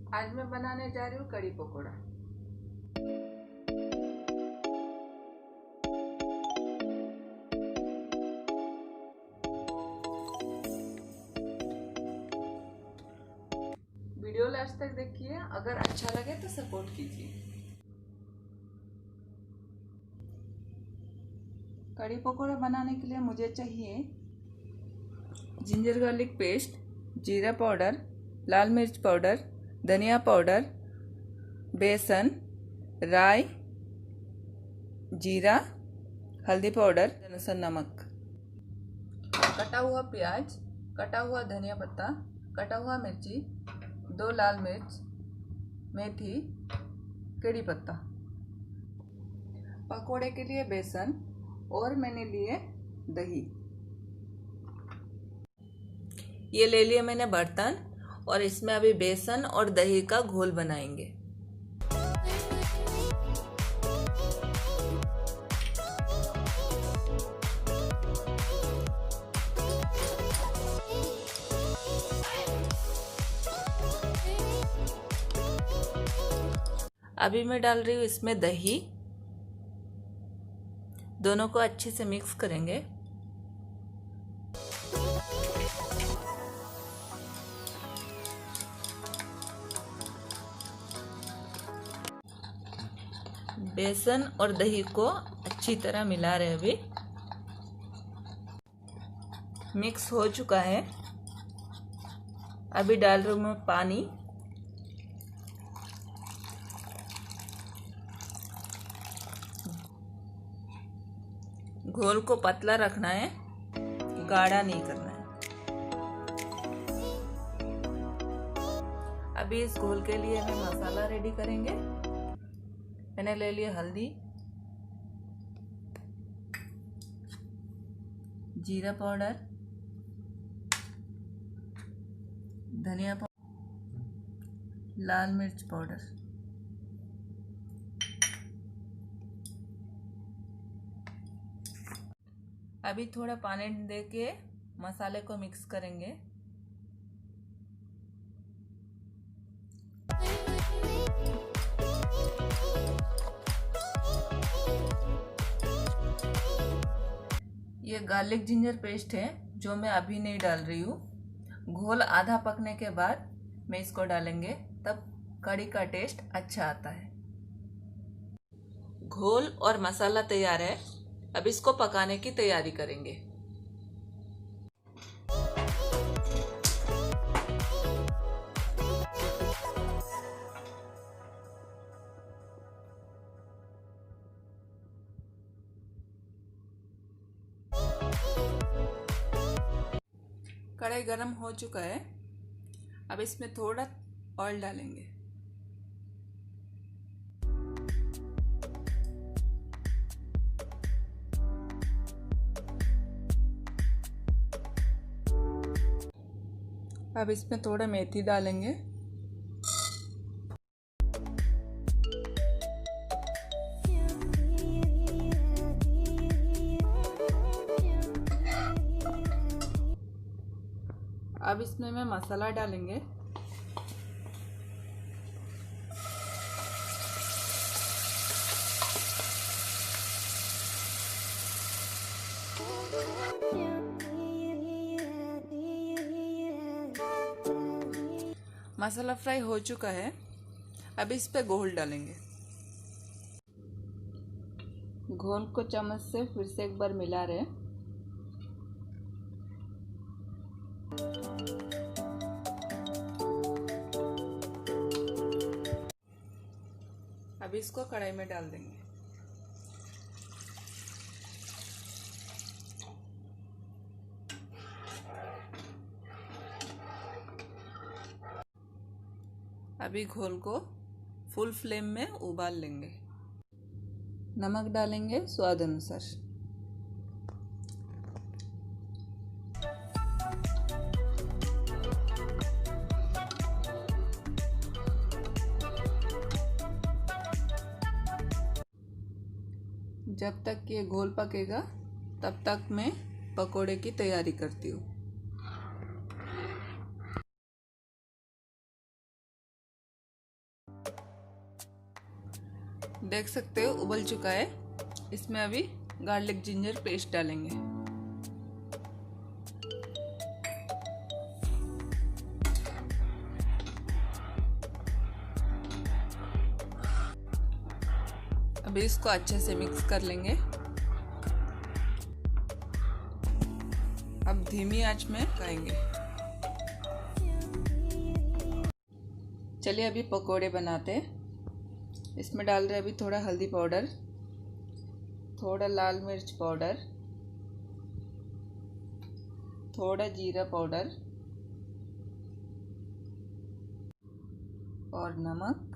आज मैं बनाने जा रही हूँ कड़ी पकोड़ा। वीडियो लास्ट तक देखिए, अगर अच्छा लगे तो सपोर्ट कीजिए। कड़ी पकोड़ा बनाने के लिए मुझे चाहिए जिंजर गार्लिक पेस्ट, जीरा पाउडर, लाल मिर्च पाउडर, धनिया पाउडर, बेसन, राई, जीरा, हल्दी पाउडर, अनुसार नमक, कटा हुआ प्याज, कटा हुआ धनिया पत्ता, कटा हुआ मिर्ची, 2 लाल मिर्च, मेथी, कड़ी पत्ता। पकोड़े के लिए बेसन और मैंने लिए दही। ये ले लिए मैंने बर्तन और इसमें अभी बेसन और दही का घोल बनाएंगे। अभी मैं डाल रही हूँ इसमें दही। दोनों को अच्छे से मिक्स करेंगे। बेसन और दही को अच्छी तरह मिला रहे। अभी मिक्स हो चुका है। अभी डाल रही हूँ मैं पानी। घोल को पतला रखना है, गाढ़ा नहीं करना है। अभी इस घोल के लिए हम मसाला रेडी करेंगे। मैंने ले लिया हल्दी, जीरा पाउडर, धनिया पाउडर, लाल मिर्च पाउडर, अभी थोड़ा पानी देके मसाले को मिक्स करेंगे। ये गार्लिक जिंजर पेस्ट है जो मैं अभी नहीं डाल रही हूँ। घोल आधा पकने के बाद मैं इसको डालेंगे, तब कड़ी का टेस्ट अच्छा आता है। घोल और मसाला तैयार है। अब इसको पकाने की तैयारी करेंगे। कढ़ाई गरम हो चुका है। अब इसमें थोड़ा ऑयल डालेंगे। अब इसमें थोड़ा मेथी डालेंगे। अब इसमें मैं मसाला डालेंगे। मसाला फ्राई हो चुका है। अब इस पे घोल डालेंगे। घोल को चम्मच से फिर से एक बार मिला रहे। अब इसको कढ़ाई में डाल देंगे। अभी घोल को फुल फ्लेम में उबाल लेंगे। नमक डालेंगे स्वाद अनुसार। जब तक ये घोल पकेगा तब तक मैं पकोड़े की तैयारी करती हूँ। देख सकते हो उबल चुका है। इसमें अभी गार्लिक जिंजर पेस्ट डालेंगे। अभी इसको अच्छे से मिक्स कर लेंगे। अब धीमी आंच में पकाएंगे। चलिए अभी पकोड़े बनाते हैं। इसमें डाल रहे अभी थोड़ा हल्दी पाउडर, थोड़ा लाल मिर्च पाउडर, थोड़ा जीरा पाउडर और नमक।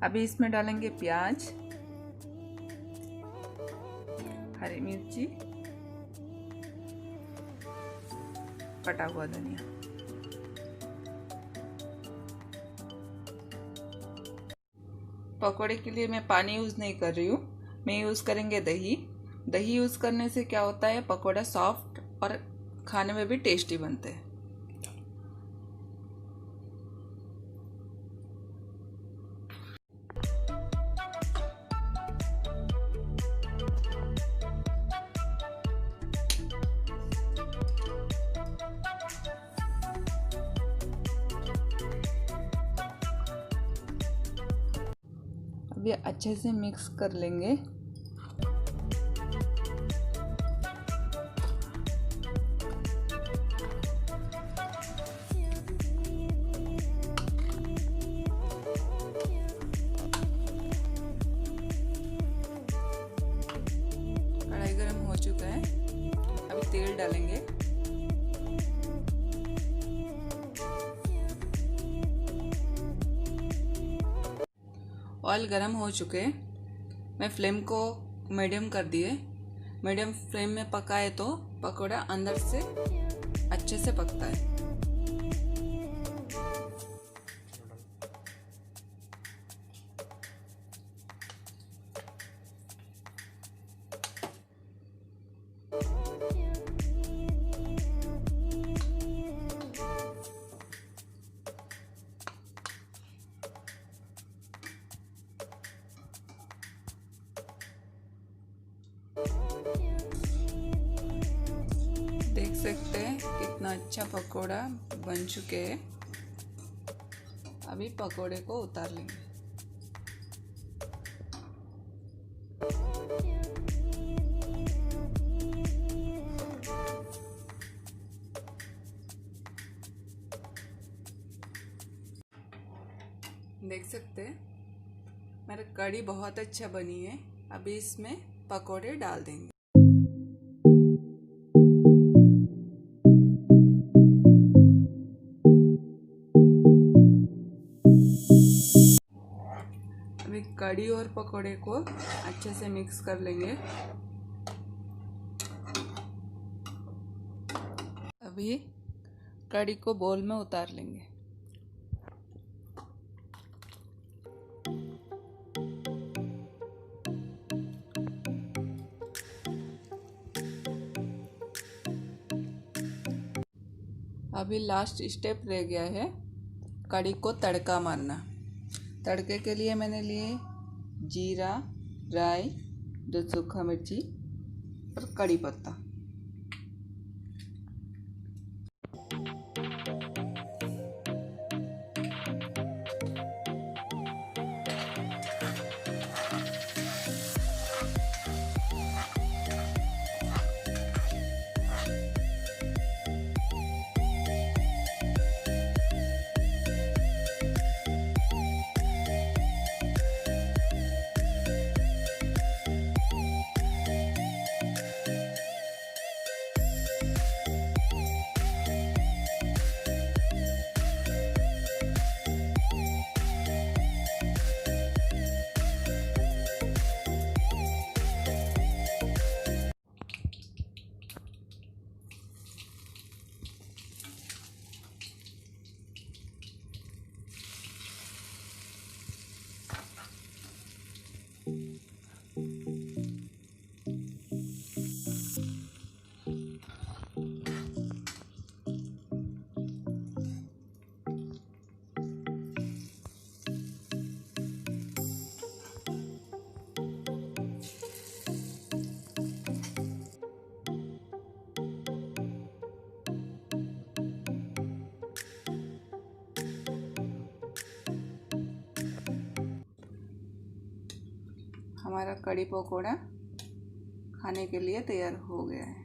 अभी इसमें डालेंगे प्याज, हरी मिर्ची, कटा हुआ धनिया। पकोड़े के लिए मैं पानी यूज़ नहीं कर रही हूँ, मैं यूज़ करेंगे दही। दही यूज़ करने से क्या होता है, पकोड़ा सॉफ्ट और खाने में भी टेस्टी बनते हैं। अभी अच्छे से मिक्स कर लेंगे। कढ़ाई गरम हो चुका है, अभी तेल डालेंगे। ऑयल गरम हो चुके हैं। मैं फ्लेम को मीडियम कर दिए। मीडियम फ्लेम में पकाए तो पकोड़ा अंदर से अच्छे से पकता है। देख सकते हैं कितना अच्छा पकोड़ा बन चुके हैं। अभी पकोड़े को उतार लेंगे। देख सकते हैं मेरा कड़ी बहुत अच्छा बनी है। अभी इसमें पकोड़े डाल देंगे। अभी कड़ी और पकोड़े को अच्छे से मिक्स कर लेंगे। अभी कड़ी को बोल में उतार लेंगे। अभी लास्ट स्टेप रह गया है, कड़ी को तड़का मारना। तड़के के लिए मैंने लिए जीरा, राई, 2 सूखा मिर्ची और कड़ी पत्ता। हमारा कड़ी पकौड़ा खाने के लिए तैयार हो गया है।